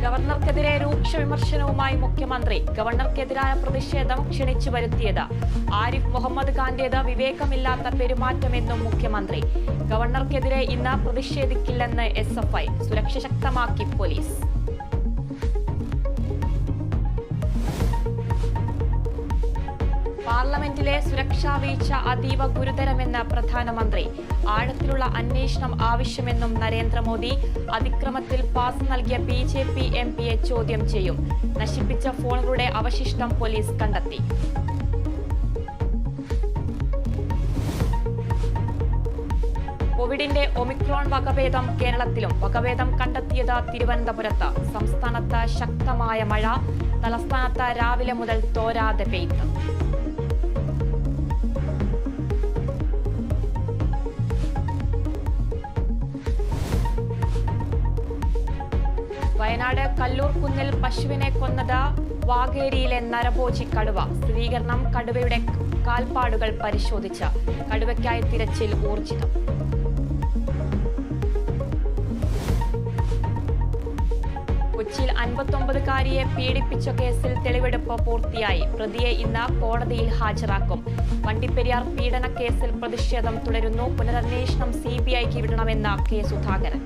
ഗവർണർക്കെതിരെ രൂക്ഷ വിമർശനവുമായി മുഖ്യമന്ത്രി. ഗവർണർക്കെതിരായ പ്രതിഷേധം ക്ഷണിച്ചു വരുത്തിയത് ആരിഫ് മുഹമ്മദ് ഖാന്റേത് വിവേകമില്ലാത്ത പെരുമാറ്റമെന്നും മുഖ്യമന്ത്രി. ഗവർണർക്കെതിരെ ഇന്ന് പ്രതിഷേധിക്കില്ലെന്ന് SFI. സുരക്ഷ ശക്തമാക്കി പോലീസ്. പാർലമെന്റിലെ സുരക്ഷാ വീഴ്ച അതീവ ഗുരുതരമെന്ന് പ്രധാനമന്ത്രി. ആഴത്തിലുള്ള അന്വേഷണം ആവശ്യമെന്നും നരേന്ദ്രമോദി. അതിക്രമത്തിൽ പാസ് നൽകിയ BJP MPയെ ചോദ്യം ചെയ്യും. നശിപ്പിച്ച ഫോണുകളുടെ അവശിഷ്ടം പോലീസ് കണ്ടെത്തി. കോവിഡിന്റെ ഒമിക്രോൺ വകഭേദം കേരളത്തിലും. വകഭേദം കണ്ടെത്തിയത് തിരുവനന്തപുരത്ത്. സംസ്ഥാനത്ത് ശക്തമായ മഴ. തലസ്ഥാനത്ത് രാവിലെ മുതൽ തോരാതെ പെയ്ത്ത്. വയനാട് കല്ലൂർ കുന്നിൽ പശുവിനെ കൊന്നത് വാഗേരിയിലെ നരഭോജി കടുവ. സ്ഥിരീകരണം. കടുവയുടെ കാൽപ്പാടുകൾ പരിശോധിച്ച്. കടുവയ്ക്കായി തിരച്ചിൽ ഊർജിതം. കൊച്ചിയിൽ 59-കാരിയെ പീഡിപ്പിച്ച കേസിൽ തെളിവെടുപ്പ് പൂർത്തിയായി. പ്രതിയെ ഇന്ന് കോടതിയിൽ ഹാജരാക്കും. വണ്ടിപ്പെരിയാർ പീഡന കേസിൽ പ്രതിഷേധം തുടരുന്നു. പുനരന്വേഷണം CBIക്ക് വിടണമെന്ന് K. സുധാകരൻ.